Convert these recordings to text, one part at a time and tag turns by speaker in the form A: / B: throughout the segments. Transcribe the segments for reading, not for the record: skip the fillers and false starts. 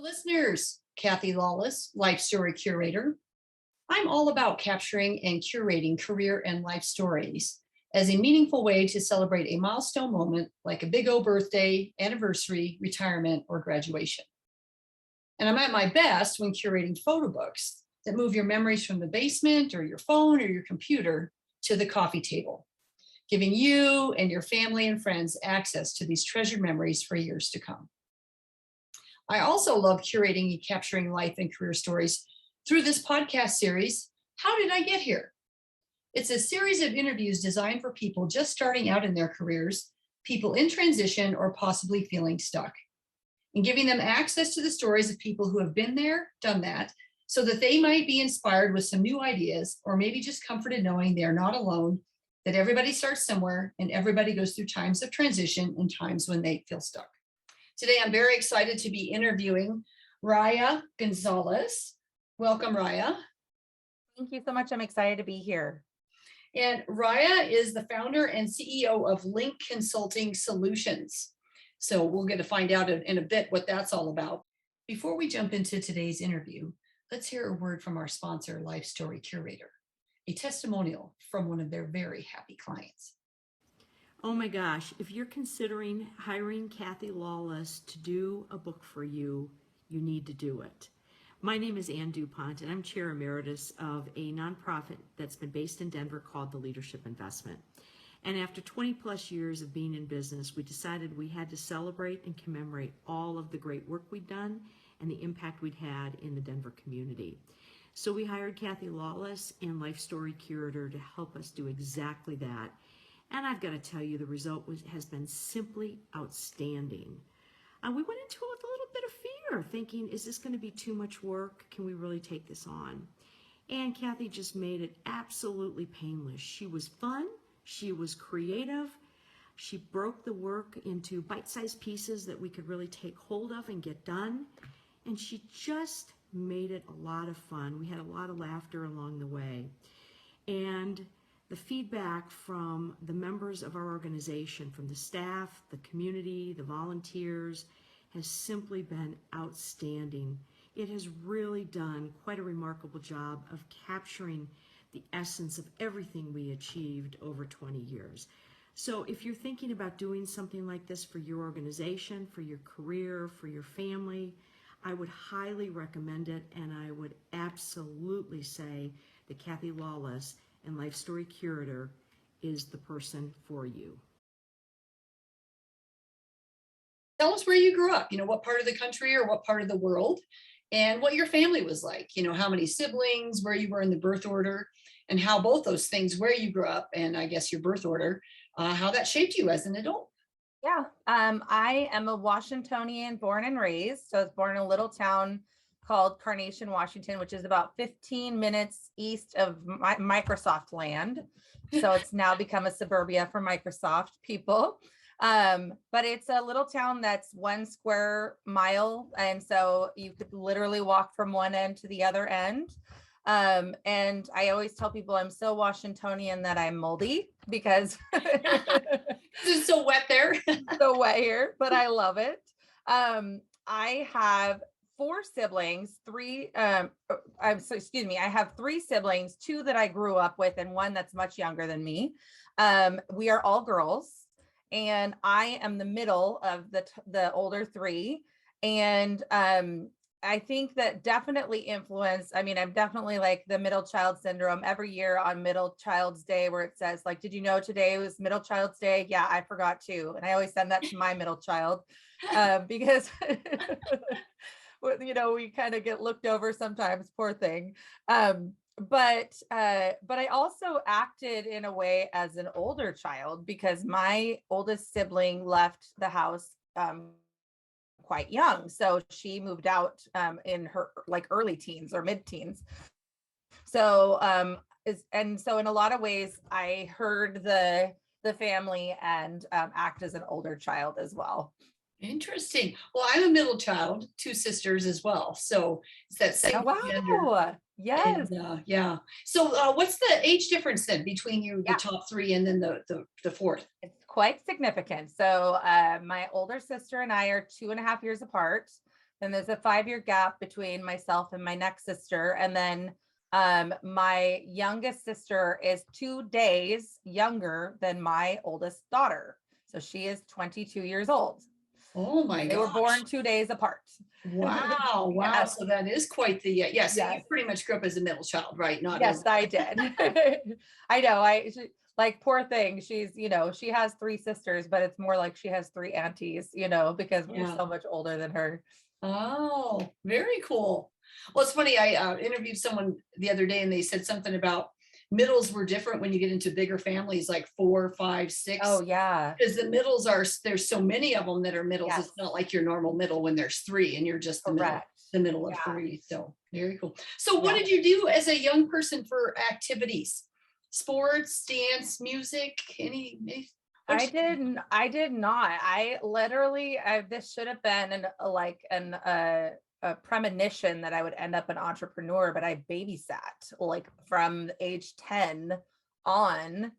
A: listeners, Kathy Lawless, Life Story Curator. I'm all about capturing and curating career and life stories as a meaningful way to celebrate a milestone moment like a big O birthday, anniversary, retirement, or graduation. And I'm at my best when curating photo books that move your memories from the basement or your phone or your computer to the coffee table, giving you and your family and friends access to these treasured memories for years to come. I also love curating and capturing life and career stories through this podcast series, How Did I Get Here? It's a series of interviews designed for people just starting out in their careers, people in transition, or possibly feeling stuck, and giving them access to the stories of people who have been there, done that, so that they might be inspired with some new ideas, or maybe just comforted knowing they are not alone, that everybody starts somewhere and everybody goes through times of transition and times when they feel stuck. Today, I'm very excited to be interviewing Riah Gonzalez. Welcome, Raya.
B: Thank you so much. I'm excited to be here.
A: And Raya is the founder and CEO of Linq Consulting Solutions. So we'll get to find out in a bit what that's all about. Before we jump into today's interview, let's hear a word from our sponsor, Life Story Curator, a testimonial from one of their very happy clients.
C: Oh my gosh, if you're considering hiring Kathy Lawless to do a book for you, you need to do it. My name is Ann DuPont, and I'm Chair Emeritus of a nonprofit that's been based in Denver called the Leadership Investment. And after 20 plus years of being in business, we decided we had to celebrate and commemorate all of the great work we'd done and the impact we'd had in the Denver community. So we hired Kathy Lawless and Life Story Curator to help us do exactly that. And I've got to tell you, the result has been simply outstanding. We went into it with a little bit of fear, thinking, is this going to be too much work? Can we really take this on? And Kathy just made it absolutely painless. She was fun. She was creative. She broke the work into bite-sized pieces that we could really take hold of and get done. And she just made it a lot of fun. We had a lot of laughter along the way. And the feedback from the members of our organization, from the staff, the community, the volunteers, has simply been outstanding. It has really done quite a remarkable job of capturing the essence of everything we achieved over 20 years. So if you're thinking about doing something like this for your organization, for your career, for your family, I would highly recommend it, and I would absolutely say that Kathy Lawless and Life Story Curator is the person for you.
A: Tell us where you grew up, what part of the country or what part of the world, and what your family was like, how many siblings, where you were in the birth order, and how both those things, where you grew up and I guess your birth order, how that shaped you as an adult.
B: Yeah, I am a Washingtonian born and raised. So I was born in a little town called Carnation, Washington, which is about 15 minutes east of Microsoft land. So it's now become a suburbia for Microsoft people. But it's a little town that's 1 square mile. And so you could literally walk from one end to the other end. And I always tell people I'm so Washingtonian that I'm moldy because
A: It's so wet there.
B: so wet here, but I love it. I have 4 siblings, I have 3 siblings, 2 that I grew up with and 1 that's much younger than me. We are all girls, and I am the middle of the older 3. And I think that definitely influenced. I'm definitely like the middle child syndrome every year on Middle Child's Day, where it says like, did you know today was Middle Child's Day? Yeah, I forgot too. And I always send that to my middle child because we kind of get looked over sometimes, poor thing. But I also acted in a way as an older child because my oldest sibling left the house quite young. So she moved out in her like early teens or mid-teens. So so in a lot of ways, I heard the family and act as an older child as well.
A: Interesting. Well, I'm a middle child, 2 sisters as well. So it's that same gender.
B: Yes.
A: And, yeah. So what's the age difference then between you, the top 3, and then the 4th?
B: It's quite significant. So my older sister and I are 2.5 years apart. And there's a 5-year gap between myself and my next sister. And then my youngest sister is 2 days younger than my oldest daughter. So she is 22 years old.
A: Oh my gosh.
B: They were born 2 days apart.
A: Wow. Wow.
B: Yes.
A: So that is quite the, yes. So you
B: Yes.
A: pretty much grew up as a middle child, right? Not
B: Yes,
A: as,
B: I did. I know. Like, poor thing. She's, she has 3 sisters, but it's more like she has 3 aunties, because we're
A: Yeah.
B: so much older than her.
A: Oh, very cool. Well, it's funny. I interviewed someone the other day and they said something about middles were different when you get into bigger families, like 4, 5, 6.
B: Oh, yeah.
A: Because the middles there's so many of them that are middles.
B: Yes.
A: It's not like your normal middle when there's 3 and you're just
B: Correct.
A: the middle of
B: Yeah.
A: 3. So very cool. So what
B: Yeah.
A: did you do as a young person for activities? Sports, dance, music, any?
B: I did not. I literally, this should have been a premonition that I would end up an entrepreneur, but I babysat like from age 10 on.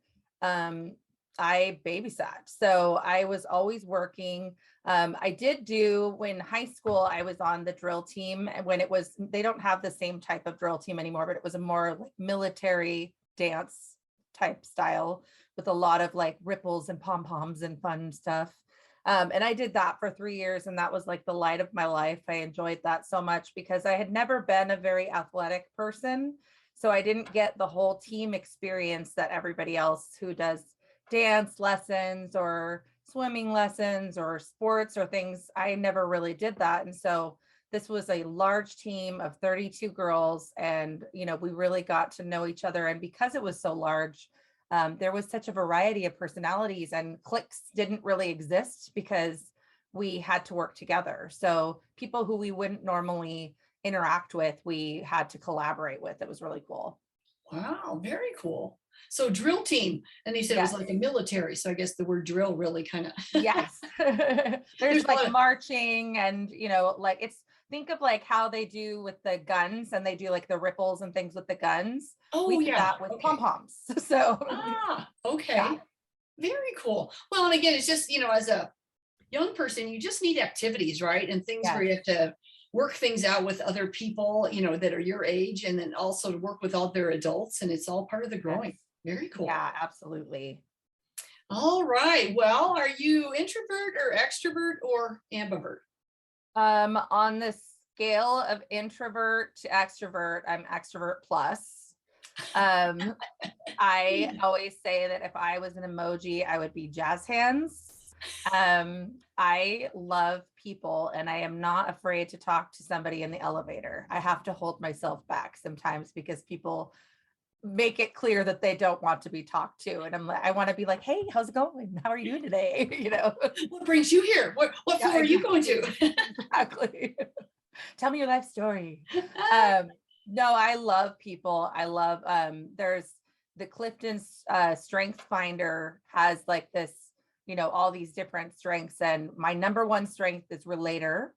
B: I babysat. So I was always working. I did do, when high school, I was on the drill team, and when they don't have the same type of drill team anymore, but it was a more like military dance type style with a lot of like ripples and pom-poms and fun stuff. And I did that for 3 years, and that was like the light of my life. I enjoyed that so much because I had never been a very athletic person. So I didn't get the whole team experience that everybody else who does dance lessons or swimming lessons or sports or things. I never really did that. And so this was a large team of 32 girls, and we really got to know each other. And because it was so large, there was such a variety of personalities, and cliques didn't really exist because we had to work together. So people who we wouldn't normally interact with, we had to collaborate with. It was really cool.
A: Wow, very cool. So drill team, and they said it was like a military. So I guess the word drill really kind of.
B: Yes. There's like marching and, think of like how they do with the guns, and they do like the ripples and things with the guns.
A: Oh,
B: we did that with pom-poms. So
A: okay.
B: Yeah.
A: Very cool. Well, and again, it's just, as a young person, you just need activities, right? And things where you have to work things out with other people, that are your age, and then also to work with other adults, and it's all part of the growing.
B: Yes.
A: Very cool.
B: Yeah, absolutely.
A: All right. Well, are you introvert or extrovert or ambivert?
B: On the scale of introvert to extrovert, I'm extrovert plus. I always say that if I was an emoji, I would be jazz hands. I love people, and I am not afraid to talk to somebody in the elevator. I have to hold myself back sometimes because people make it clear that they don't want to be talked to, and I want to be like, hey, how's it going? How are you today?
A: What brings you here? What floor are you going to?
B: Exactly. Tell me your life story. No, I love people. I love there's the Clifton's Strength Finder has like this, all these different strengths, and my number 1 strength is relator.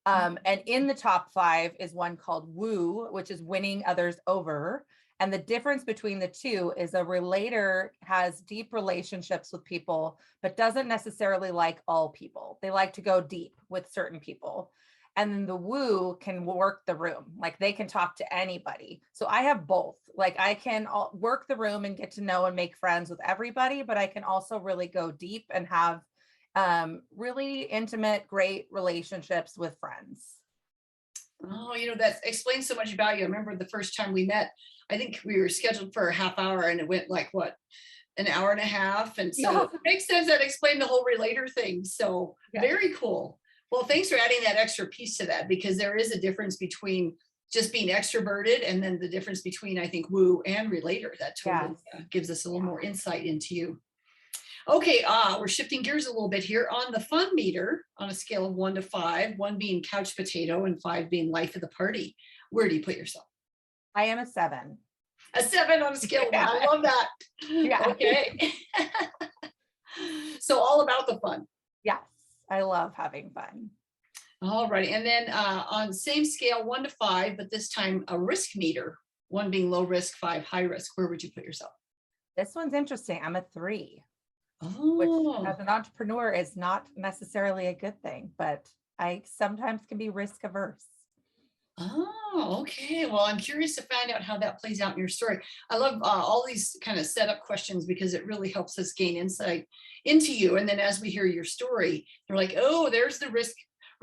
B: And in the top 5 is one called woo, which is winning others over. And the difference between the two is a relator has deep relationships with people, but doesn't necessarily like all people. They like to go deep with certain people. And then the woo can work the room. Like they can talk to anybody. So I have both. Like I can work the room and get to know and make friends with everybody, but I can also really go deep and have really intimate, great relationships with friends.
A: Oh, that explains so much about you. I remember the first time we met, I think we were scheduled for a half hour, and it went like an hour and a half. And so it makes sense. That explained the whole relator thing. So very cool. Well, thanks for adding that extra piece to that, because there is a difference between just being extroverted and then the difference between, I think, woo and relator. That totally gives us a little more insight into you. Okay, we're shifting gears a little bit here on the fun meter on a scale of 1 to 5, 1 being couch potato and 5 being life of the party. Where do you put yourself?
B: I am a 7.
A: A 7 on a scale of 1. I love that.
B: Yeah.
A: Okay. So all about the fun.
B: Yes, I love having fun.
A: All right. And then on same scale, 1 to 5, but this time a risk meter, 1 being low risk, 5 high risk. Where would you put yourself?
B: This one's interesting. I'm a 3.
A: Oh.
B: Which as an entrepreneur is not necessarily a good thing, but I sometimes can be risk averse.
A: Oh, okay. Well, I'm curious to find out how that plays out in your story. I love all these kind of setup questions because it really helps us gain insight into you. And then as we hear your story, they're like, oh, there's the risk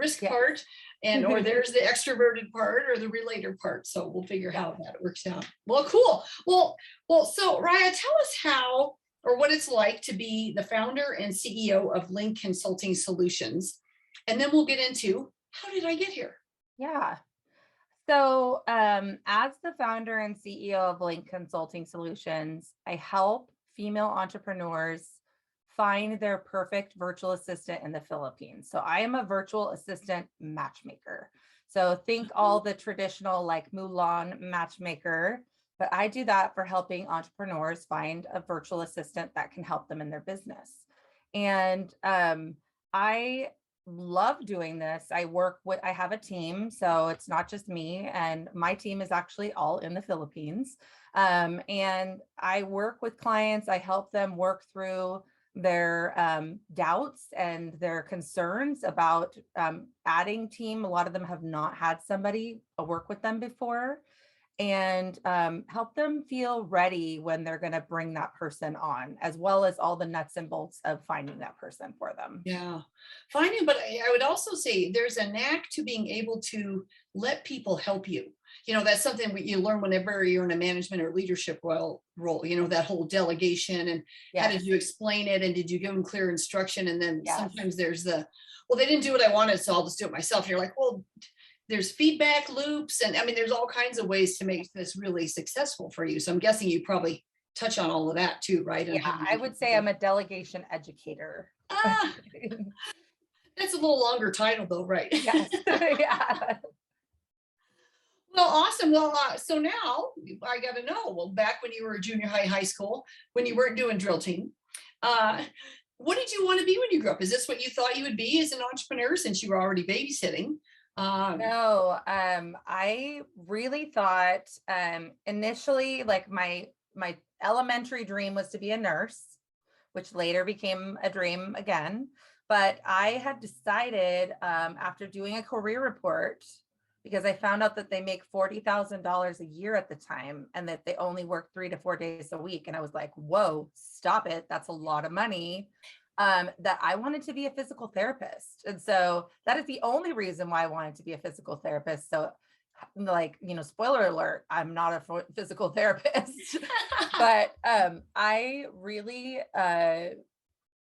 B: Yes.
A: part, and or there's the extroverted part or the relator part. So we'll figure how that works out. Well, cool. So Raya, tell us how or what it's like to be the founder and CEO of Linq Consulting Solutions. And then we'll get into how did I get here?
B: Yeah. So, as the founder and CEO of Linq Consulting Solutions, I help female entrepreneurs find their perfect virtual assistant in the Philippines. So, I am a virtual assistant matchmaker. So, think all the traditional like Mulan matchmaker, but I do that for helping entrepreneurs find a virtual assistant that can help them in their business. And I love doing this. I have a team, so it's not just me, and my team is actually all in the Philippines. And I work with clients, I help them work through their doubts and their concerns about adding team. A lot of them have not had somebody work with them before, and help them feel ready when they're going to bring that person on, as well as all the nuts and bolts of finding that person for them.
A: Yeah, finding, but I would also say there's a knack to being able to let people help you. You know, that's something you learn whenever you're in a management or leadership role, you know, that whole delegation and how did you explain it? And did you give them clear instruction? And then sometimes there's well, they didn't do what I wanted, so I'll just do it myself. And you're like, well, there's feedback loops. And I mean, there's all kinds of ways to make this really successful for you. So I'm guessing you probably touch on all of that too, right?
B: Yeah, I would say I'm a delegation educator.
A: Ah, that's a little longer title though, right?
B: Yes. Yeah.
A: Well, awesome. Well, so now I got to know, well, back when you were a junior high school, when you weren't doing drill team, what did you want to be when you grew up? Is this what you thought you would be as an entrepreneur since you were already babysitting?
B: No, I really thought initially like my elementary dream was to be a nurse, which later became a dream again. But I had decided after doing a career report, because I found out that they make $40,000 a year at the time and that they only work 3 to 4 days a week. And I was like, whoa, stop it. That's a lot of money. That I wanted to be a physical therapist. And so that is the only reason why I wanted to be a physical therapist. So like, you know, spoiler alert, I'm not a physical therapist, but I really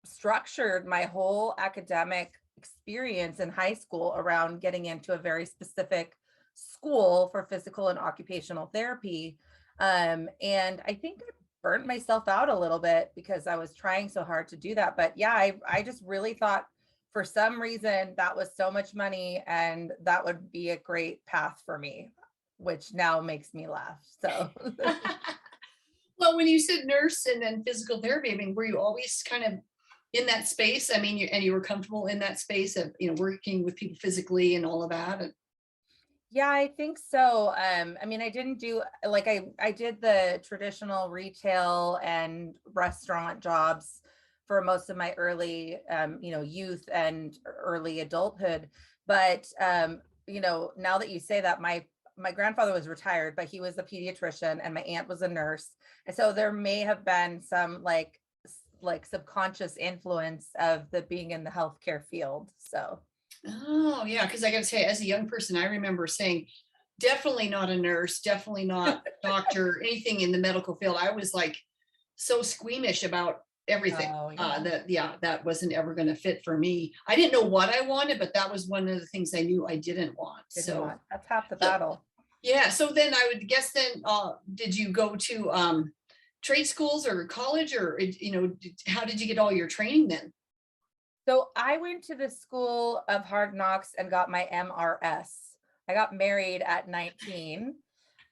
B: structured my whole academic experience in high school around getting into a very specific school for physical and occupational therapy. And I think I burnt myself out a little bit because I was trying so hard to do that. But yeah, I just really thought for some reason that was so much money and that would be a great path for me, which now makes me laugh. So
A: well, when you said nurse and then physical therapy, I mean, were you always kind of in that space? I mean, you were comfortable in that space of, you know, working with people physically and all of that?
B: yeah, I think so. I mean, I didn't do like I did the traditional retail and restaurant jobs for most of my early you know, youth and early adulthood. But you know, now that you say that, my grandfather was retired, but he was a pediatrician and my aunt was a nurse. And so there may have been some like subconscious influence of the being in the healthcare field. So
A: Oh, yeah. Because I got to say, as a young person, I remember saying, definitely not a nurse, definitely not a doctor, anything in the medical field. I was like so squeamish about everything. That wasn't ever going to fit for me. I didn't know what I wanted, but that was one of the things I knew I didn't want.
B: that's half the battle.
A: Yeah. So then I would guess then, did you go to trade schools or college or, you know, how did you get all your training then?
B: So I went to the School of Hard Knocks and got my MRS. I got married at 19.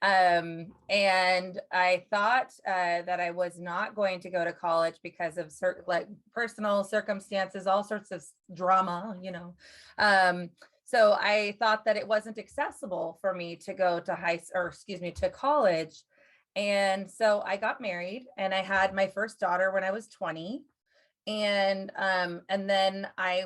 B: And I thought that I was not going to go to college because of certain like personal circumstances, all sorts of drama, you know. So I thought that it wasn't accessible for me to go to to college. And so I got married and I had my first daughter when I was 20. And then I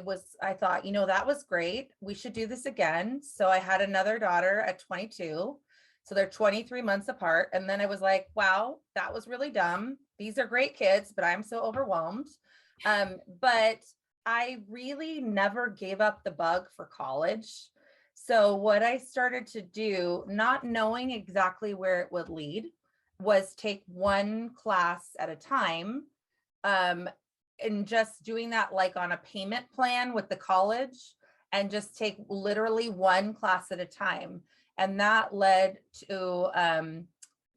B: thought, that was great. We should do this again. So I had another daughter at 22. So they're 23 months apart. And then I was like, wow, that was really dumb. These are great kids, but I'm so overwhelmed. But I really never gave up the bug for college. So what I started to do, not knowing exactly where it would lead, was take one class at a time. And just doing that like on a payment plan with the college, and just take literally one class at a time. And that led to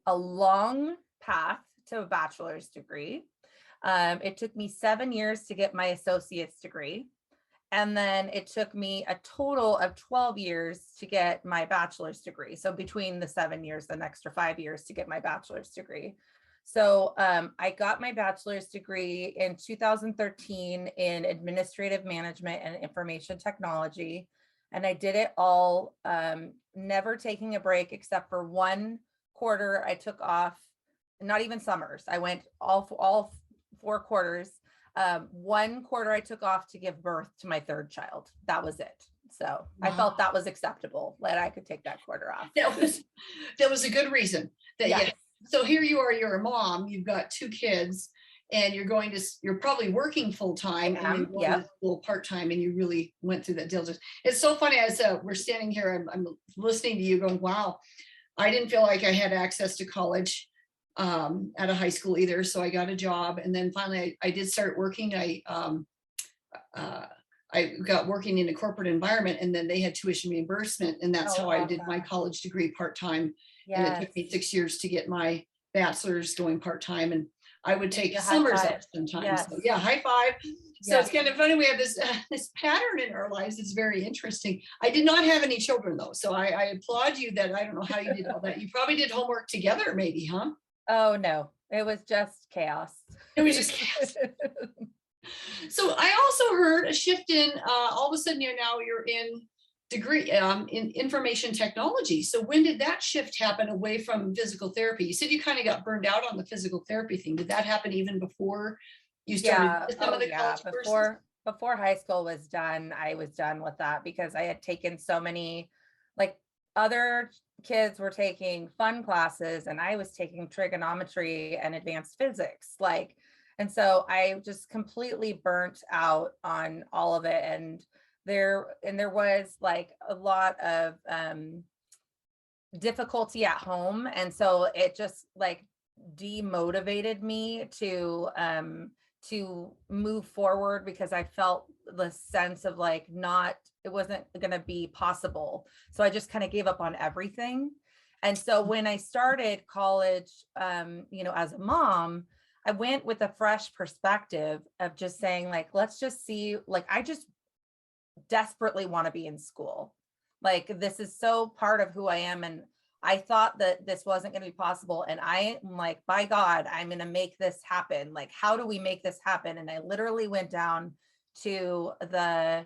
B: a long path to a bachelor's degree. It took me 7 years to get my associate's degree. And then it took me a total of 12 years to get my bachelor's degree. So between the 7 years, an extra 5 years to get my bachelor's degree. So I got my bachelor's degree in 2013 in administrative management and information technology. And I did it all, never taking a break except for one quarter I took off, not even summers. I went all 4 quarters. One quarter I took off to give birth to my third child. That was it. So wow. I felt that was acceptable, that I could take that quarter off.
A: That was a good reason.
B: Yes.
A: Yeah. So here you are, you're a mom, you've got 2 kids, and you're probably working full time and you're going to school part time, and you really went through that diligence. It's so funny, as we're standing here, I'm listening to you going, wow, I didn't feel like I had access to college at a high school either. So I got a job, and then finally I did start working. I got working in a corporate environment, and then they had tuition reimbursement, and that's how I did my college degree part time. Yes. And it took me 6 years to get my bachelor's going part time, and I would take summers off sometimes. Yes. So yeah, high five. So it's kind of funny. We have this pattern in our lives. It's very interesting. I did not have any children though, so I applaud you that. I don't know how you did all that. You probably did homework together, maybe, huh?
B: Oh no, it was just chaos.
A: It was just chaos. So I also heard a shift in all of a sudden you're in degree in information technology. So when did that shift happen away from physical therapy? You said you kind of got burned out on the physical therapy thing. Did that happen even before you started some of the college courses?
B: Before high school was done, I was done with that, because I had taken so many, like, other kids were taking fun classes and I was taking trigonometry and advanced physics, and so I just completely burnt out on all of it. And there was like a lot of difficulty at home. And so it just like demotivated me to move forward, because I felt the sense of like it wasn't going to be possible. So I just kind of gave up on everything. And so when I started college, as a mom, I went with a fresh perspective of just saying, like, let's just see, like, I just desperately want to be in school. Like, this is so part of who I am. And I thought that this wasn't going to be possible. And I'm like, by God, I'm going to make this happen. Like, how do we make this happen? And I literally went down to the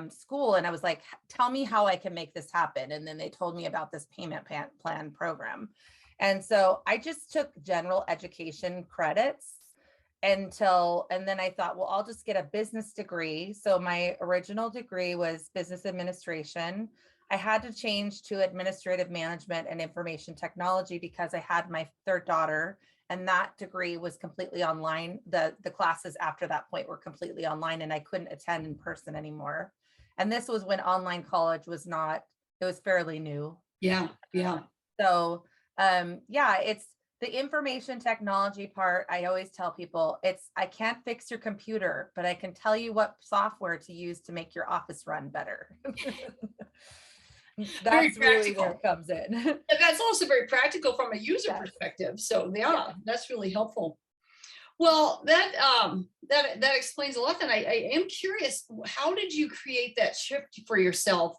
B: school and I was like, tell me how I can make this happen. And then they told me about this payment plan program. And so I just took general education credits and then I thought, well, I'll just get a business degree. So my original degree was business administration. I had to change to administrative management and information technology because I had my third daughter, and that degree was completely online. The classes after that point were completely online, and I couldn't attend in person anymore. And this was when online college was not, it was fairly new.
A: Yeah.
B: So it's the information technology part. I always tell people I can't fix your computer, but I can tell you what software to use to make your office run better. That's really where it comes in.
A: And that's also very practical from a user perspective. So that's really helpful. Well, that explains a lot. Then I am curious, how did you create that shift for yourself?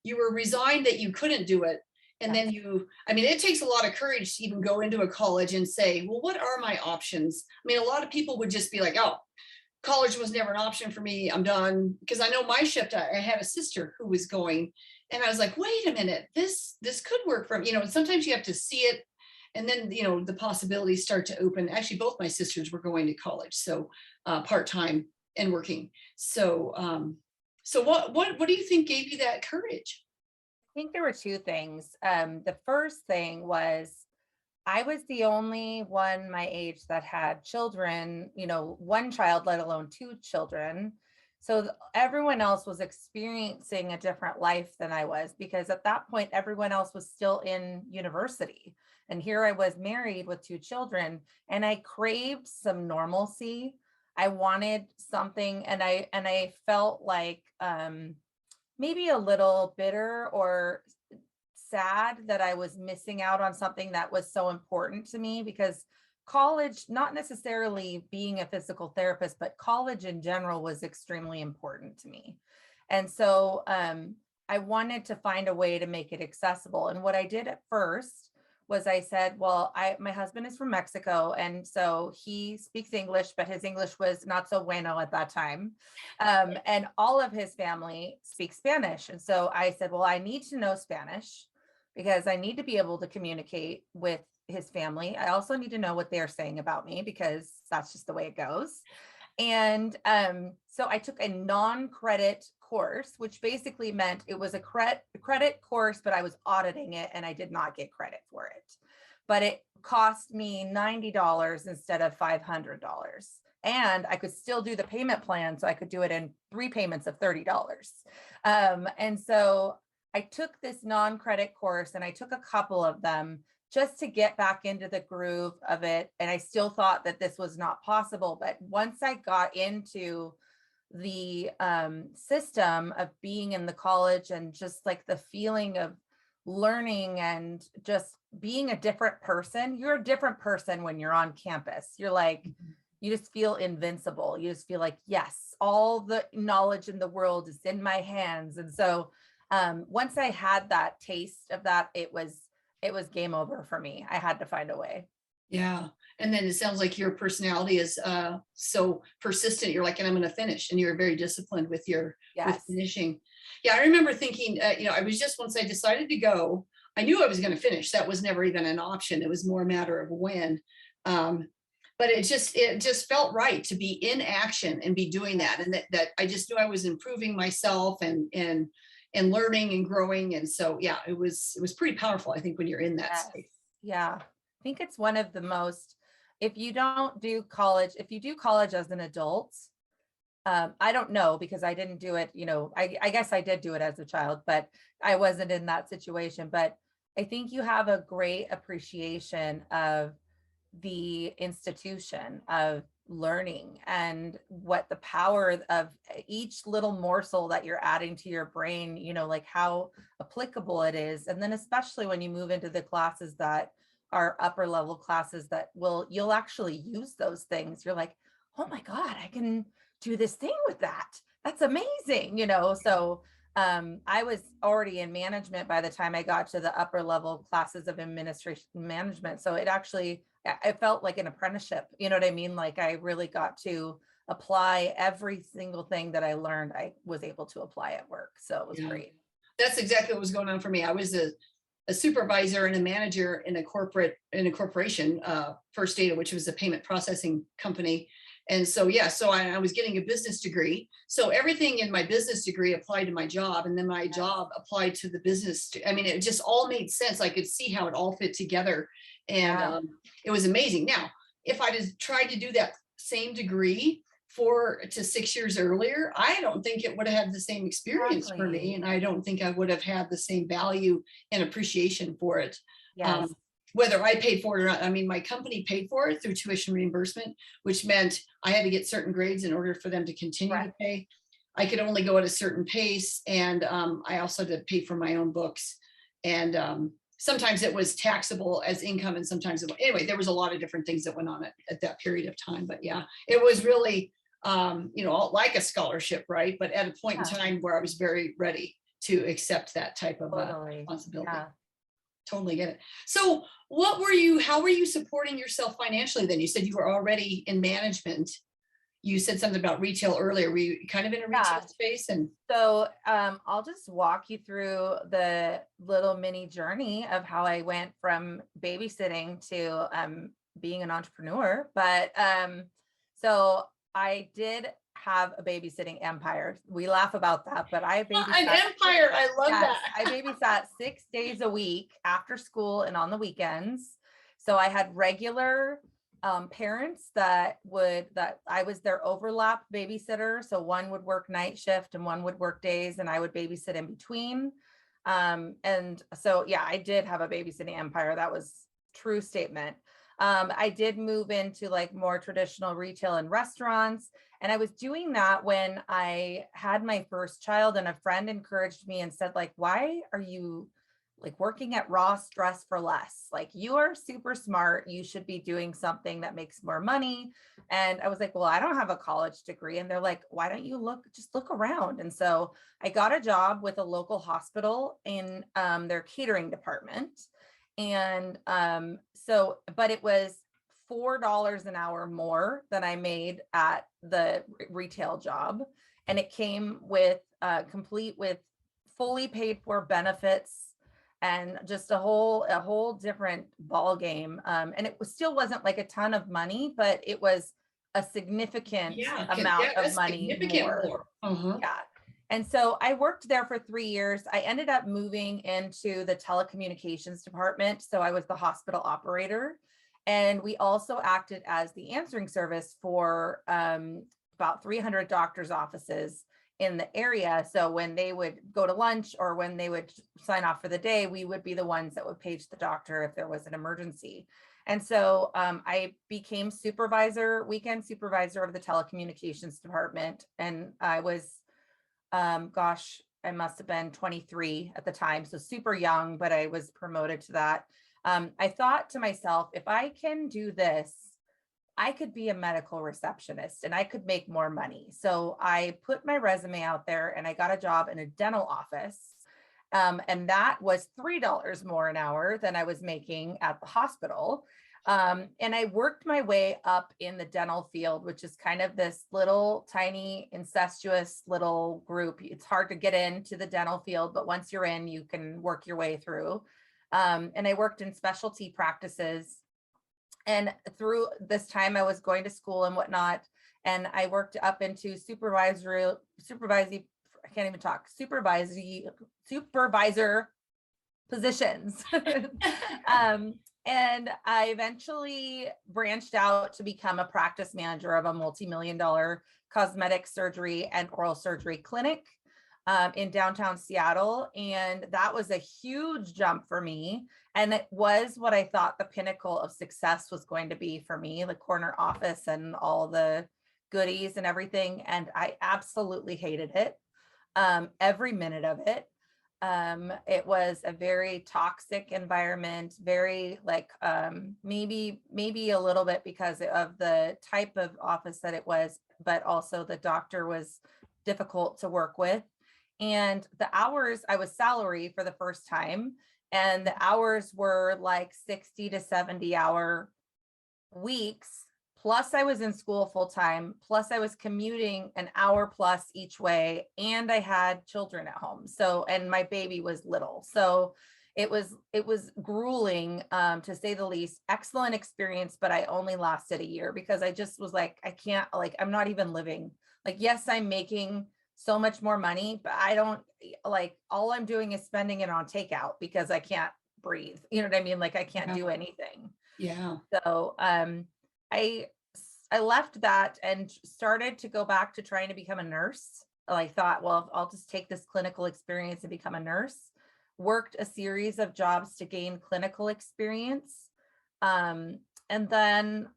A: You were resigned that you couldn't do it. And then it takes a lot of courage to even go into a college and say, well, what are my options? I mean, a lot of people would just be like, oh, college was never an option for me. I'm done. Because I know my shift, I had a sister who was going, and I was like, wait a minute, this could work for me. Sometimes you have to see it And then, you know, the possibilities start to open. Actually, both my sisters were going to college, so part-time and working. So, so what do you think gave you that courage?
B: I think there were two things. The first thing was I was the only one my age that had children, you know, one child, let alone two children. So everyone else was experiencing a different life than I was, because at that point, everyone else was still in university. And here I was married with two children, and I craved some normalcy. I wanted something, and I felt like maybe a little bitter or sad that I was missing out on something that was so important to me, because college, not necessarily being a physical therapist, but college in general was extremely important to me. And so I wanted to find a way to make it accessible. And what I did at first was I said, well, my husband is from Mexico, and so he speaks English, but his English was not so bueno at that time. And all of his family speaks Spanish. And so I said, well, I need to know Spanish because I need to be able to communicate with his family. I also need to know what they're saying about me, because that's just the way it goes. And so I took a non-credit course, which basically meant it was a credit course, but I was auditing it and I did not get credit for it. But it cost me $90 instead of $500. And I could still do the payment plan, so I could do it in 3 payments of $30. And so I took this non-credit course, and I took a couple of them just to get back into the groove of it. And I still thought that this was not possible. But once I got into the system of being in the college, and just like the feeling of learning and just being a different person, you're a different person when you're on campus. You're like, you just feel invincible. You just feel like, yes, all the knowledge in the world is in my hands. And so once I had that taste of that, it was game over for me. I had to find a way.
A: Yeah. And then it sounds like your personality is so persistent. You're like, and I'm going to finish. And you're very disciplined with your with finishing. Yeah. I remember thinking, you know, I was just, once I decided to go, I knew I was going to finish. That was never even an option. It was more a matter of when. But it just felt right to be in action and be doing that. And that I just knew I was improving myself and learning and growing. And so, yeah, it was pretty powerful, I think, when you're in that state.
B: Yeah. I think it's one of the most, if you don't do college, if you do college as an adult, I don't know, because I didn't do it, you know, I guess I did do it as a child, but I wasn't in that situation. But I think you have a great appreciation of the institution of learning and what the power of each little morsel that you're adding to your brain, you know, like how applicable it is. And then especially when you move into the classes that are upper level classes that you'll actually use those things. You're like, oh my God, I can do this thing with that. That's amazing, you know? So I was already in management by the time I got to the upper level classes of administration management. So it felt like an apprenticeship, you know what I mean? Like I really got to apply every single thing that I learned. I was able to apply at work. So it was great.
A: That's exactly what was going on for me. I was a supervisor and a manager in a corporation, First Data, which was a payment processing company. And so, yeah, so I was getting a business degree. So everything in my business degree applied to my job, and then my job applied to the business. I mean, it just all made sense. I could see how it all fit together, and it was amazing. Now, if I just tried to do that same degree 4 to 6 years earlier, I don't think it would have had the same experience for me. And I don't think I would have had the same value and appreciation for it.
B: Yes.
A: Whether I paid for it or not. I mean, my company paid for it through tuition reimbursement, which meant I had to get certain grades in order for them to continue to pay. I could only go at a certain pace. And I also had to pay for my own books. And sometimes it was taxable as income, and sometimes anyway, there was a lot of different things that went on at that period of time. But yeah, it was really, you know, like a scholarship, right? But at a point in time where I was very ready to accept that type of responsibility. Yeah. Totally get it. So how were you supporting yourself financially then? You said you were already in management. you said something about retail earlier. Were you kind of in a retail space? And
B: so I'll just walk you through the little mini journey of how I went from babysitting to being an entrepreneur. But so I did have a babysitting empire. We laugh about that, but I babysat
A: an empire. I love that.
B: I babysat 6 days a week after school and on the weekends. So I had regular parents that I was their overlap babysitter. So one would work night shift and one would work days, and I would babysit in between. And so, yeah, I did have a babysitting empire. That was true statement. I did move into like more traditional retail and restaurants. And I was doing that when I had my first child, and a friend encouraged me and said, like, why are you like working at Ross Dress for Less? Like, you are super smart. You should be doing something that makes more money. And I was like, well, I don't have a college degree. And they're like, why don't you just look around? And so I got a job with a local hospital in their catering department. And but it was $4 an hour more than I made at the retail job. And it came with complete with fully paid for benefits and just a whole different ball game. And it still wasn't like a ton of money, but it was a significant amount of money more. Yeah. And so I worked there for 3 years. I ended up moving into the telecommunications department. So I was the hospital operator. And we also acted as the answering service for about 300 doctors' offices in the area. So when they would go to lunch or when they would sign off for the day, we would be the ones that would page the doctor if there was an emergency. And so I became weekend supervisor of the telecommunications department. And I was, I must have been 23 at the time. So super young, but I was promoted to that. I thought to myself, if I can do this, I could be a medical receptionist and I could make more money. So I put my resume out there and I got a job in a dental office. And that was $3 more an hour than I was making at the hospital. And I worked my way up in the dental field, which is kind of this little tiny incestuous little group. It's hard to get into the dental field, but once you're in, you can work your way through. And I worked in specialty practices. And through this time, I was going to school and whatnot. And I worked up into supervisor positions. And I eventually branched out to become a practice manager of a multi-million-dollar cosmetic surgery and oral surgery clinic in downtown Seattle. And that was a huge jump for me. And it was what I thought the pinnacle of success was going to be for me, the corner office and all the goodies and everything. And I absolutely hated it, every minute of it. It was a very toxic environment, very like maybe a little bit because of the type of office that it was, but also the doctor was difficult to work with. And the hours, I was salary for the first time, and the hours were like 60 to 70 hour weeks. Plus I was in school full time, plus I was commuting an hour plus each way, and I had children at home. So, and my baby was little. So it was grueling, to say the least. Excellent experience, but I only lasted a year because I just was like, I can't, like, I'm not even living. Like, yes, I'm making so much more money, but I don't, like, all I'm doing is spending it on takeout because I can't breathe. You know what I mean? Like, I can't do anything.
A: Yeah.
B: So I left that and started to go back to trying to become a nurse. I thought, well, I'll just take this clinical experience and become a nurse. Worked a series of jobs to gain clinical experience. And then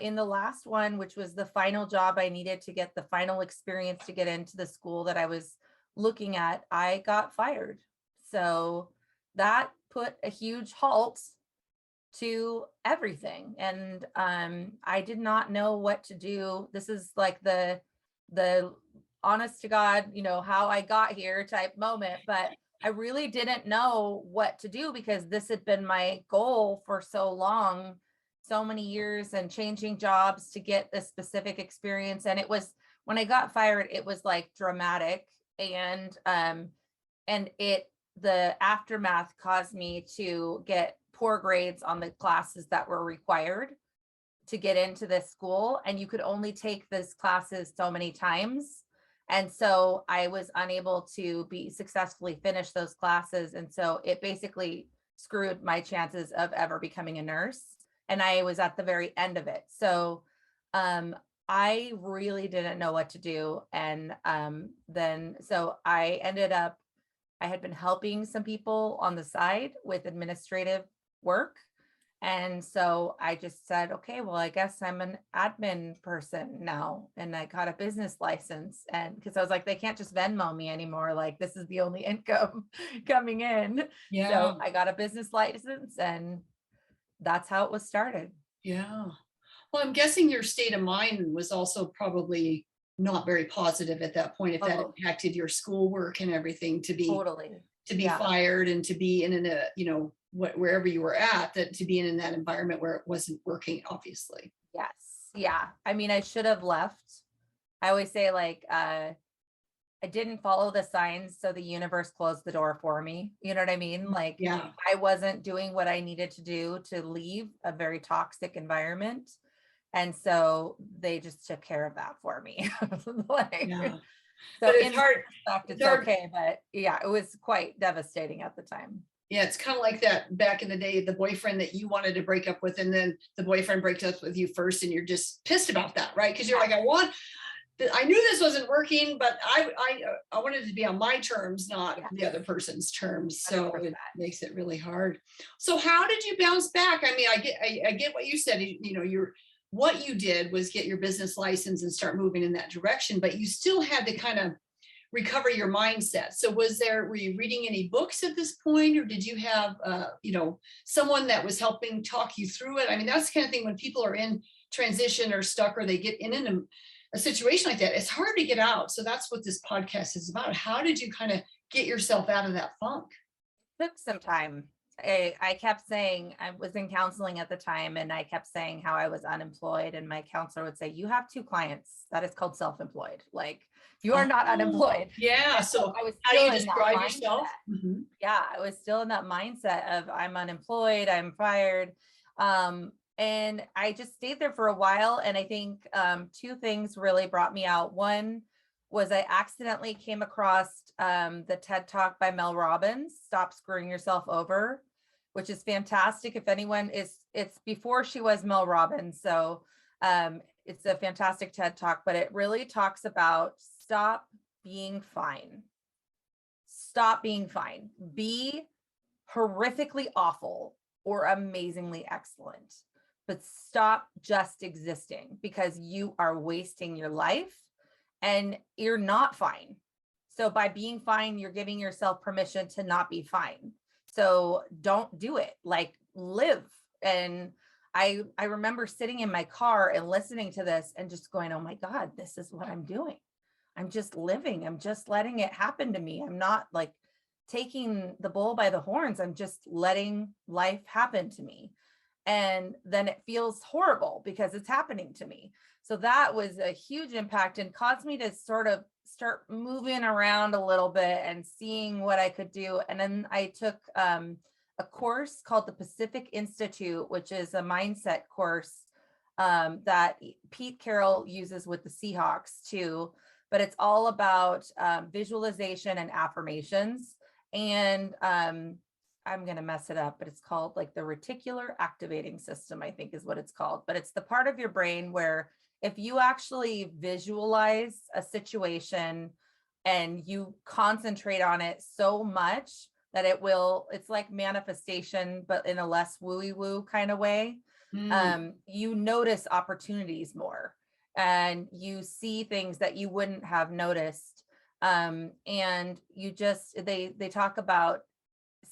B: in the last one, which was the final job I needed to get the final experience to get into the school that I was looking at, I got fired. So that put a huge halt to everything. And I did not know what to do. This is like the honest to God, you know, how I got here type moment, but I really didn't know what to do because this had been my goal for so long so many years and changing jobs to get this specific experience. And it was, when I got fired, it was like dramatic. And the aftermath caused me to get poor grades on the classes that were required to get into this school. And you could only take these classes so many times. And so I was unable to be successfully finish those classes. And so it basically screwed my chances of ever becoming a nurse. And I was at the very end of it. So I really didn't know what to do. And so I ended up, I had been helping some people on the side with administrative work. And so I just said, okay, well, I guess I'm an admin person now. And I got a business license. And because I was like, they can't just Venmo me anymore. Like, this is the only income coming in.
A: Yeah.
B: So I got a business license, and that's how it was started.
A: Yeah. Well, I'm guessing your state of mind was also probably not very positive at that point, if that impacted your schoolwork and everything, to be fired and to be in a, you know, wherever you were at, that to be in that environment where it wasn't working, obviously.
B: Yes. Yeah. I mean, I should have left. I always say, like, I didn't follow the signs, so the universe closed the door for me. You know what I mean? Like,
A: yeah,
B: I wasn't doing what I needed to do to leave a very toxic environment. And so they just took care of that for me. Like,
A: yeah.
B: so
A: but it's
B: in
A: hard.
B: fact, it's okay. But yeah, it was quite devastating at the time.
A: Yeah, it's kind of like that back in the day, the boyfriend that you wanted to break up with, and then the boyfriend breaks up with you first, and you're just pissed about that, right? Because you're like, I knew this wasn't working, but I wanted it to be on my terms, not the other person's terms. So 100%. It makes it really hard. So how did you bounce back? I mean, I get what you said. You know, what you did was get your business license and start moving in that direction, but you still had to kind of recover your mindset. So were you reading any books at this point, or did you have, you know, someone that was helping talk you through it? I mean, that's the kind of thing when people are in transition or stuck, or they get in a situation like that, it's hard to get out. So that's what this podcast is about. How did you kind of get yourself out of that funk?
B: It took some time. I kept saying, I was in counseling at the time, and I kept saying how I was unemployed, and my counselor would say, you have 2 clients. That is called self-employed. Like, you are not unemployed.
A: Yeah. So
B: I was
A: how do you describe yourself?
B: Mm-hmm. Yeah, I was still in that mindset of, I'm unemployed, I'm fired. And I just stayed there for a while. And I think 2 things really brought me out. One was I accidentally came across the TED Talk by Mel Robbins, Stop Screwing Yourself Over, which is fantastic. If anyone it's before she was Mel Robbins. So it's a fantastic TED Talk, but it really talks about stop being fine. Stop being fine. Be horrifically awful or amazingly excellent, but stop just existing, because you are wasting your life and you're not fine. So by being fine, you're giving yourself permission to not be fine. So don't do it. Like, live. And I remember sitting in my car and listening to this and just going, oh my God, this is what I'm doing. I'm just living. I'm just letting it happen to me. I'm not like taking the bull by the horns. I'm just letting life happen to me. And then it feels horrible because it's happening to me. So that was a huge impact and caused me to sort of start moving around a little bit and seeing what I could do. And then I took a course called the Pacific Institute, which is a mindset course that Pete Carroll uses with the Seahawks too. But it's all about visualization and affirmations. And I'm going to mess it up, but it's called like the reticular activating system, I think is what it's called. But it's the part of your brain where if you actually visualize a situation and you concentrate on it so much that it's like manifestation, but in a less wooey woo kind of way, you notice opportunities more and you see things that you wouldn't have noticed. And you just, they talk about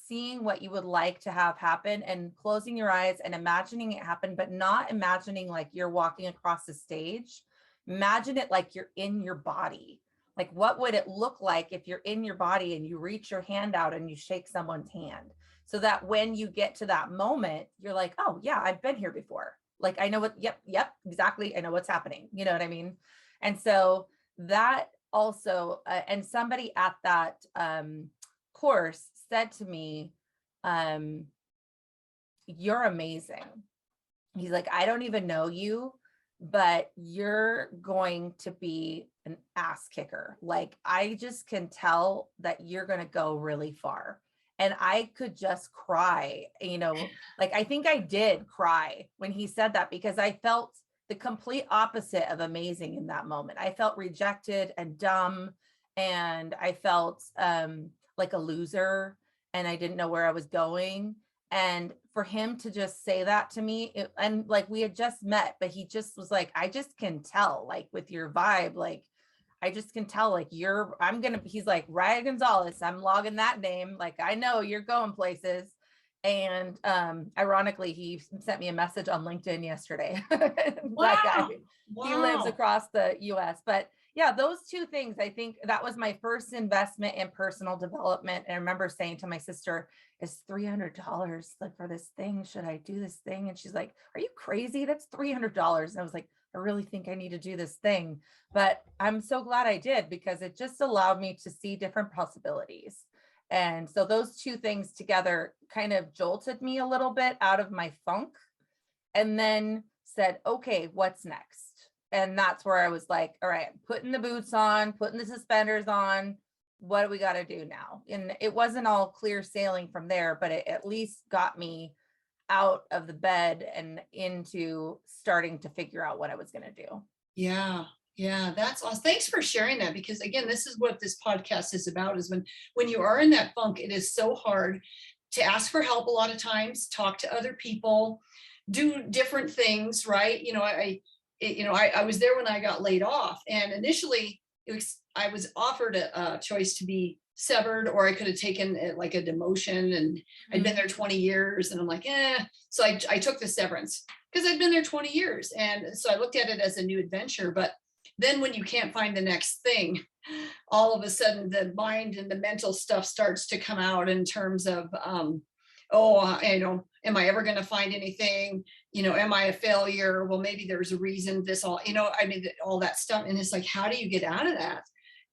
B: seeing what you would like to have happen and closing your eyes and imagining it happen, but not imagining like you're walking across the stage. Imagine it like you're in your body. Like, what would it look like if you're in your body and you reach your hand out and you shake someone's hand, so that when you get to that moment, you're like, oh yeah, I've been here before. Like, I know what, yep, exactly. I know what's happening. You know what I mean? And so that also, and somebody at that course said to me, you're amazing. He's like, I don't even know you, but you're going to be an ass kicker. Like, I just can tell that you're going to go really far. And I could just cry, like, I think I did cry when he said that, because I felt the complete opposite of amazing in that moment. I felt rejected and dumb, and I felt like a loser, and I didn't know where I was going. And for him to just say that to me, and like, we had just met, but he just was like, I just can tell, like, with your vibe, like, I just can tell, like, he's like, Riah Gonzalez, I'm logging that name. Like, I know you're going places. And ironically, he sent me a message on LinkedIn yesterday. That guy, he lives across the US. But yeah, those two things, I think that was my first investment in personal development. And I remember saying to my sister, it's $300 like for this thing. Should I do this thing? And she's like, are you crazy? That's $300. And I was like, I really think I need to do this thing. But I'm so glad I did, because it just allowed me to see different possibilities. And so those two things together kind of jolted me a little bit out of my funk, and then said, okay, what's next? And that's where I was like, all right, putting the boots on, putting the suspenders on. What do we got to do now? And it wasn't all clear sailing from there, but it at least got me out of the bed and into starting to figure out what I was going to do.
A: Yeah. Yeah, that's awesome. Thanks for sharing that, because again, this is what this podcast is about, is when you are in that funk, it is so hard to ask for help a lot of times, talk to other people, do different things, right? I was there when I got laid off, and initially I was offered a choice to be severed, or I could have taken like a demotion, and I'd been there 20 years, and I'm like, so I took the severance because I'd been there 20 years. And so I looked at it as a new adventure. But then when you can't find the next thing, all of a sudden the mind and the mental stuff starts to come out in terms of, am I ever going to find anything? Am I a failure? Well, maybe there's a reason all that stuff. And it's like, how do you get out of that?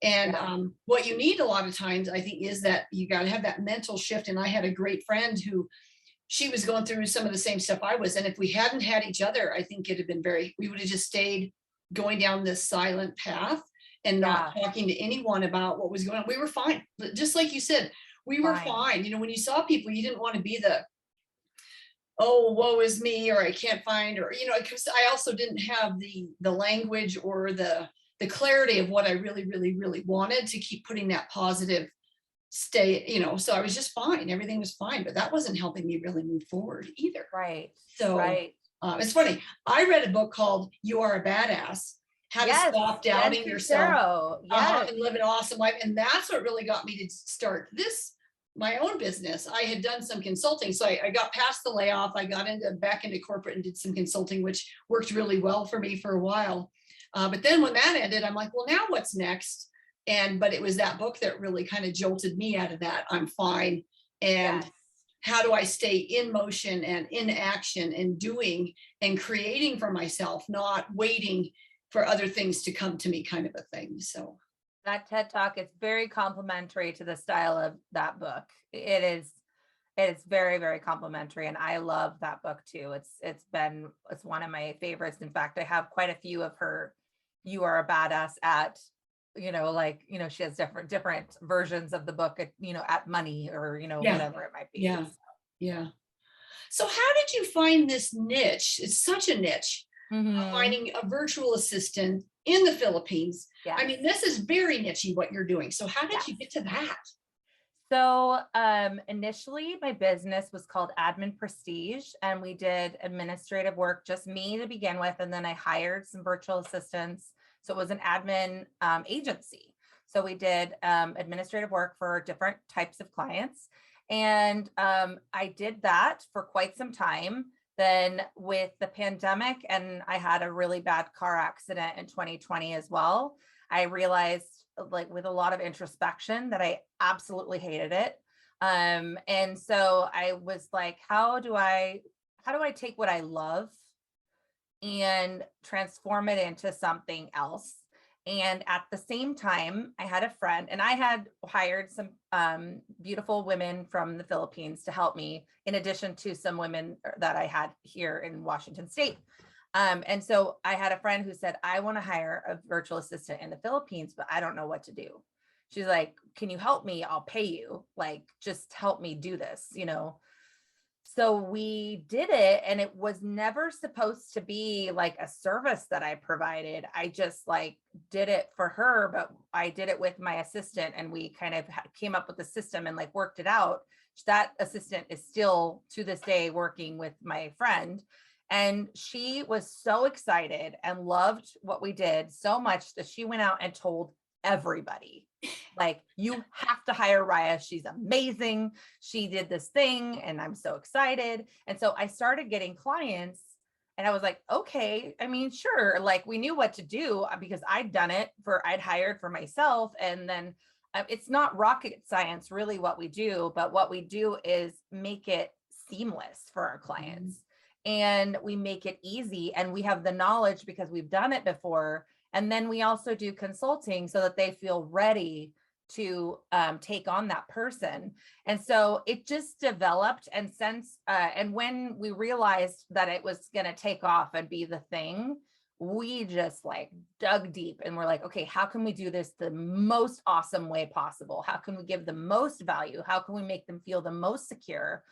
A: And what you need a lot of times, I think, is that you got to have that mental shift. And I had a great friend who, she was going through some of the same stuff I was. And if we hadn't had each other, I think it'd have been we would have just stayed going down this silent path and not talking to anyone about what was going on. We were fine. Just like you said, we were fine. When you saw people, you didn't want to be the, oh, woe is me, or I can't find, or, because I also didn't have the language or the clarity of what I really, really, really wanted to keep putting that positive so I was just fine. Everything was fine, but that wasn't helping me really move forward either.
B: Right.
A: So it's funny. I read a book called You Are a Badass, How to Stop Doubting Yourself and Live an Awesome Life. And that's what really got me to start my own business. I had done some consulting. So I got past the layoff. I got back into corporate and did some consulting, which worked really well for me for a while. But then when that ended, I'm like, well, now what's next? But it was that book that really kind of jolted me out of that. I'm fine. And how do I stay in motion and in action and doing and creating for myself, not waiting for other things to come to me, kind of a thing. So
B: that TED Talk is very complimentary to the style of that book. It is very, very complimentary. And I love that book too. It's one of my favorites. In fact, I have quite a few of her You Are a Badass at, she has different versions of the book at, at Money or, whatever it might be.
A: Yeah. Yeah. So how did you find this niche? It's such a niche, finding a virtual assistant in the Philippines. Yes. I mean, this is very niche-y what you're doing. So how did you get to that?
B: So initially my business was called Admin Prestige, and we did administrative work, just me to begin with. And then I hired some virtual assistants. So it was an admin agency. So we did administrative work for different types of clients. And I did that for quite some time. Then with the pandemic, and I had a really bad car accident in 2020 as well, I realized, like, with a lot of introspection, that I absolutely hated it. And so I was like, how do I take what I love and transform it into something else. And at the same time, I had a friend, and I had hired some beautiful women from the Philippines to help me, in addition to some women that I had here in Washington State. And so I had a friend who said, I want to hire a virtual assistant in the Philippines, but I don't know what to do. She's like, can you help me? I'll pay you. Like, just help me do this, you know? So we did it, and it was never supposed to be like a service that I provided. I just like did it for her, but I did it with my assistant, and we kind of came up with the system and like worked it out. That assistant is still to this day working with my friend. And she was so excited and loved what we did so much that she went out and told everybody, like, you have to hire Raya. She's amazing. She did this thing and I'm so excited. And so I started getting clients, and I was like, okay, I mean, sure. Like, we knew what to do because I'd done it I'd hired for myself. And then it's not rocket science really what we do, but what we do is make it seamless for our clients. And we make it easy, and we have the knowledge because we've done it before. And then we also do consulting so that they feel ready to take on that person. And so it just developed. And and when we realized that it was going to take off and be the thing, we just like dug deep and we're like, okay, how can we do this the most awesome way possible? How can we give the most value? How can we make them feel the most secure?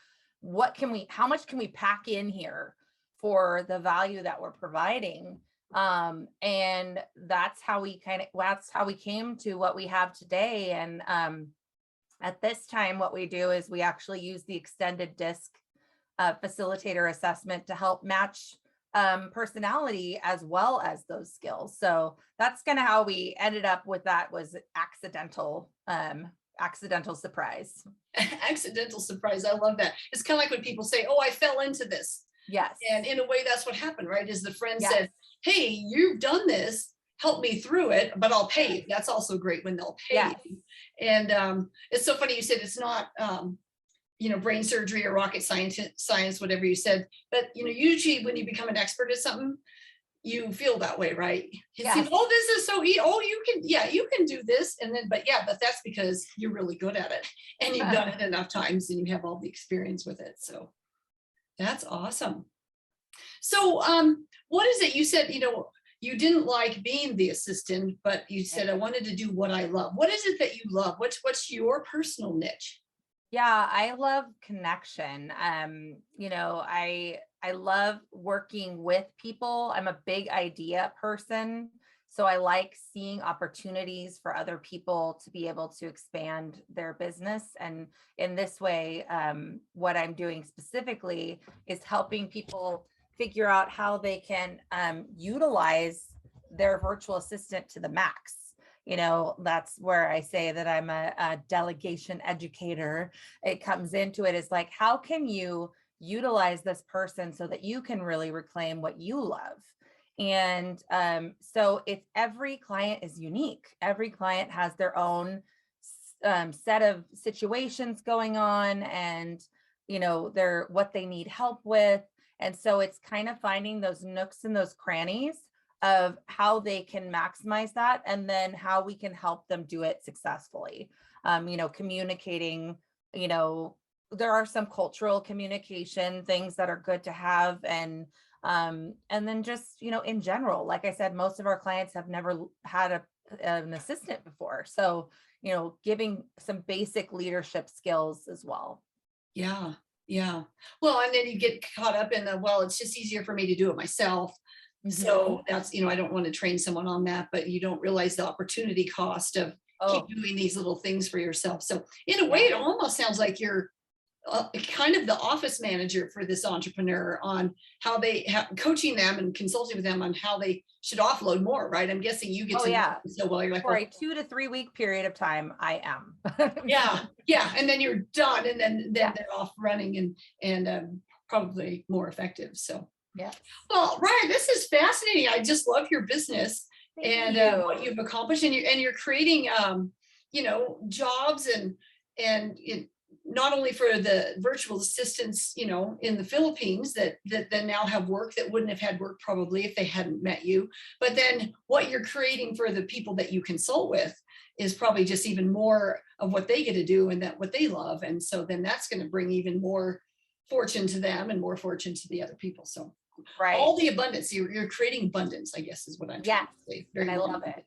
B: How much can we pack in here for the value that we're providing? And that's how we came to what we have today. And at this time, what we do is we actually use the extended DISC facilitator assessment to help match personality as well as those skills. So that's kind of how we ended up with that, was accidental surprise.
A: Accidental surprise. I love that. It's kind of like when people say, oh, I fell into this.
B: Yes.
A: And in a way, that's what happened, right? Is the friend
B: Yes.
A: said, hey, you've done this, help me through it, but I'll pay you. That's also great when they'll pay
B: Yes.
A: you. And it's so funny you said it's not brain surgery or rocket science, whatever you said, but usually when you become an expert at something, you feel that way, right? You
B: Yes.
A: see, oh, this is so easy. Oh, you can do this. And then, but that's because you're really good at it and you've done it enough times and you have all the experience with it. So that's awesome. So what is it? You said, you didn't like being the assistant, but you said, I wanted to do what I love. What is it that you love? What's your personal niche?
B: Yeah, I love connection. I love working with people. I'm a big idea person. So I like seeing opportunities for other people to be able to expand their business. And in this way, what I'm doing specifically is helping people figure out how they can utilize their virtual assistant to the max. That's where I say that I'm a delegation educator. It comes into it is like, how can you utilize this person so that you can really reclaim what you love? And so every client is unique. Every client has their own set of situations going on, and what they need help with. And so it's kind of finding those nooks and those crannies of how they can maximize that, and then how we can help them do it successfully. Communicating, there are some cultural communication things that are good to have. And then just, in general, like I said, most of our clients have never had an assistant before. So, giving some basic leadership skills as well.
A: Yeah. Yeah. Well, and then you get caught up in it's just easier for me to do it myself. So that's, I don't want to train someone on that, but you don't realize the opportunity cost of keep doing these little things for yourself. So in a way, it almost sounds like you're kind of the office manager for this entrepreneur on how they coaching them and consulting with them on how they should offload more, right? I'm guessing you get to know them so well. You're like,
B: for a 2 to 3 week period of time, I am.
A: Yeah. And then you're done, and then they're off running and probably more effective. So.
B: Yeah.
A: Well, Ryan, this is fascinating. I just love your business and what you've accomplished, and you're creating, jobs and not only for the virtual assistants, in the Philippines that now have work that wouldn't have had work probably if they hadn't met you, but then what you're creating for the people that you consult with is probably just even more of what they get to do and that what they love. And so then that's going to bring even more fortune to them and more fortune to the other people. So
B: Right.
A: all the abundance, you're creating abundance, I guess is what I'm trying to say.
B: And I love it.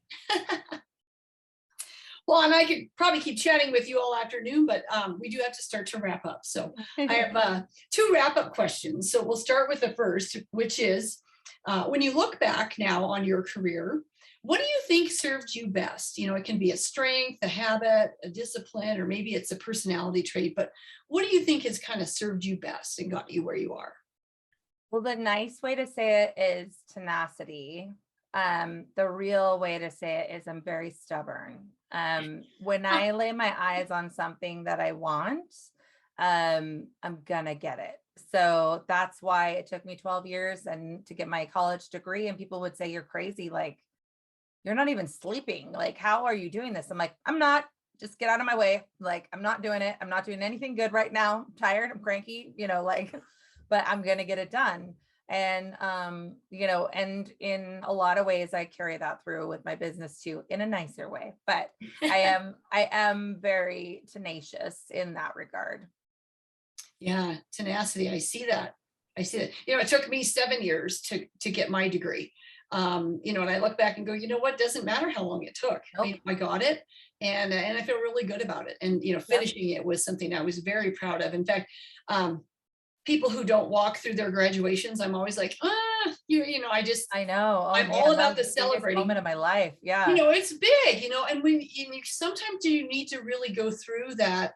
A: Well, and I could probably keep chatting with you all afternoon, but we do have to start to wrap up. So I have 2 wrap-up questions. So we'll start with the first, which is, when you look back now on your career, what do you think served you best? It can be a strength, a habit, a discipline, or maybe it's a personality trait, but what do you think has kind of served you best and got you where you are?
B: Well, the nice way to say it is tenacity. The real way to say it is I'm very stubborn. When I lay my eyes on something that I want, I'm gonna get it. So that's why it took me 12 years and to get my college degree. And people would say, you're crazy. Like, you're not even sleeping. Like, how are you doing this? I'm like, I'm not. Just get out of my way. Like, I'm not doing it. I'm not doing anything good right now. I'm tired. I'm cranky, but I'm going to get it done. And, and in a lot of ways, I carry that through with my business too, in a nicer way, but I am very tenacious in that regard.
A: Yeah. Tenacity. I see that. It took me 7 years to get my degree. And I look back and go, what, doesn't matter how long it took.
B: Nope.
A: I got it and I feel really good about it. And, finishing it was something I was very proud of. In fact, people who don't walk through their graduations, I'm always like, I know.
B: Oh,
A: I'm
B: man,
A: all about the celebrating
B: moment of my life. Yeah.
A: It's big, and when sometimes you need to really go through that,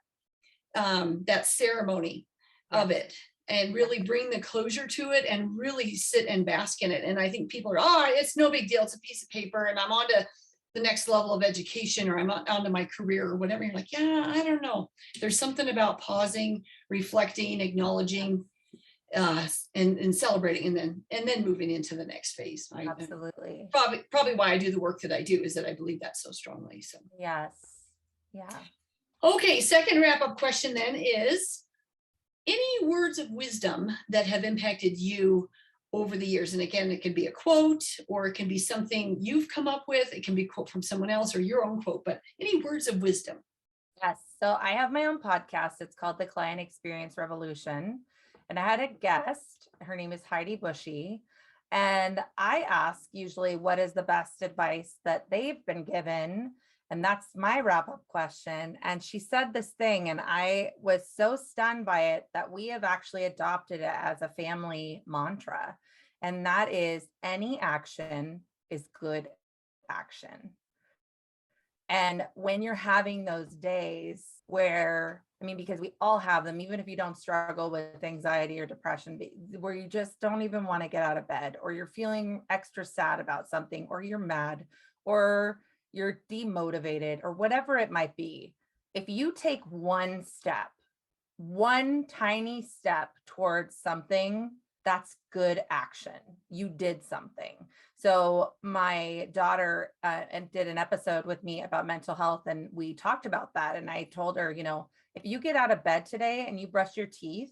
A: that ceremony of it and really bring the closure to it and really sit and bask in it. And I think people are, it's no big deal. It's a piece of paper and I'm on to the next level of education or I'm on to my career or whatever. You're like, yeah, I don't know. There's something about pausing, reflecting, acknowledging, and celebrating and then moving into the next phase. Right?
B: Absolutely.
A: Probably why I do the work that I do is that I believe that so strongly. So
B: yes. Yeah.
A: Okay, second wrap-up question then is, any words of wisdom that have impacted you over the years? And again, it can be a quote or it can be something you've come up with. It can be a quote from someone else or your own quote, but any words of wisdom?
B: Yes. So I have my own podcast. It's called The Client Experience Revolution. And I had a guest. Her name is Heidi Bushy. And I ask usually what is the best advice that they've been given. And that's my wrap-up question. And she said this thing, and I was so stunned by it that we have actually adopted it as a family mantra. And that is, any action is good action. And when you're having those days where, because we all have them, even if you don't struggle with anxiety or depression, where you just don't even want to get out of bed, or you're feeling extra sad about something, or you're mad, or you're demotivated, or whatever it might be. If you take one tiny step towards something, that's good action. You did something. So my daughter did an episode with me about mental health, and we talked about that. And I told her, if you get out of bed today and you brush your teeth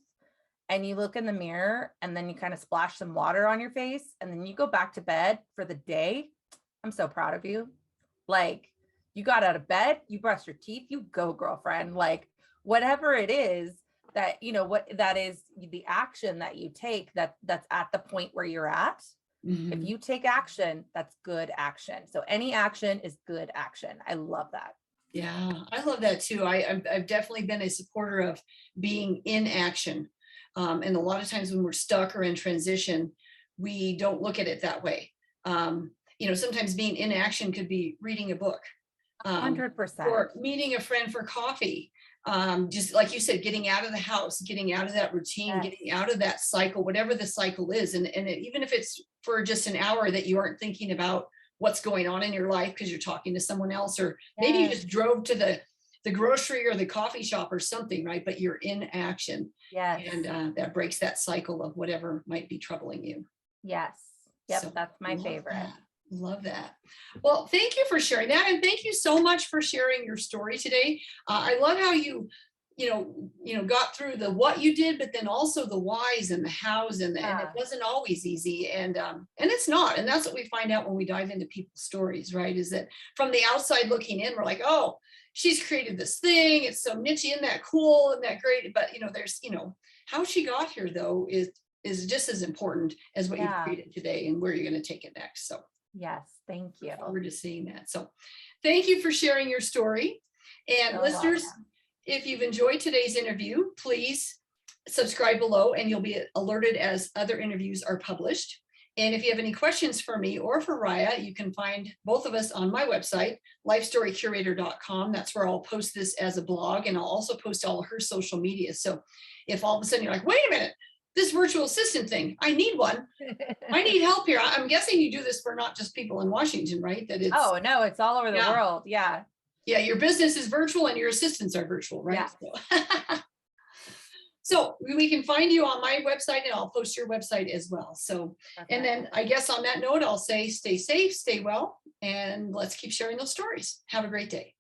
B: and you look in the mirror and then you kind of splash some water on your face and then you go back to bed for the day, I'm so proud of you. Like, you got out of bed, you brushed your teeth, you go, girlfriend. Like, whatever it is that, what that is, the action that you take that's at the point where you're at. Mm-hmm. If you take action, that's good action. So any action is good action. I love that.
A: Yeah, I love that too. I've definitely been a supporter of being in action. And a lot of times when we're stuck or in transition, we don't look at it that way. Sometimes being in action could be reading a book,
B: 100%,
A: or meeting a friend for coffee. Just like you said, getting out of the house, getting out of that routine, yes. Getting out of that cycle, whatever the cycle is. And even if it's for just an hour that you aren't thinking about what's going on in your life because you're talking to someone else, or maybe you just drove to the grocery or the coffee shop or something, right? But you're in action.
B: Yes.
A: And that breaks that cycle of whatever might be troubling you.
B: Yes. Yep. So that's my favorite.
A: Love that. Well, thank you for sharing that. And thank you so much for sharing your story today. I love how you got through the what you did, but then also the whys and the hows, and it wasn't always easy. And it's not. And that's what we find out when we dive into people's stories, right? Is that from the outside looking in, we're like, oh, she's created this thing. It's so niche. Isn't that cool? Isn't that great? But, there's, how she got here, though, is just as important as what you've created today and where you're going to take it next. So
B: yes, thank you.
A: Look forward to seeing that. So thank you for sharing your story. And listeners, if you've enjoyed today's interview, please subscribe below and you'll be alerted as other interviews are published. And if you have any questions for me or for Raya, you can find both of us on my website, lifestorycurator.com. That's where I'll post this as a blog, and I'll also post all her social media. So if all of a sudden you're like, wait a minute, this virtual assistant thing, I need one. I need help here. I'm guessing you do this for not just people in Washington, right? That it's
B: no, it's all over the world. Yeah.
A: Yeah, your business is virtual and your assistants are virtual, right?
B: Yeah.
A: So we can find you on my website, and I'll post your website as well. So, and then I guess on that note, I'll say stay safe, stay well, and let's keep sharing those stories. Have a great day.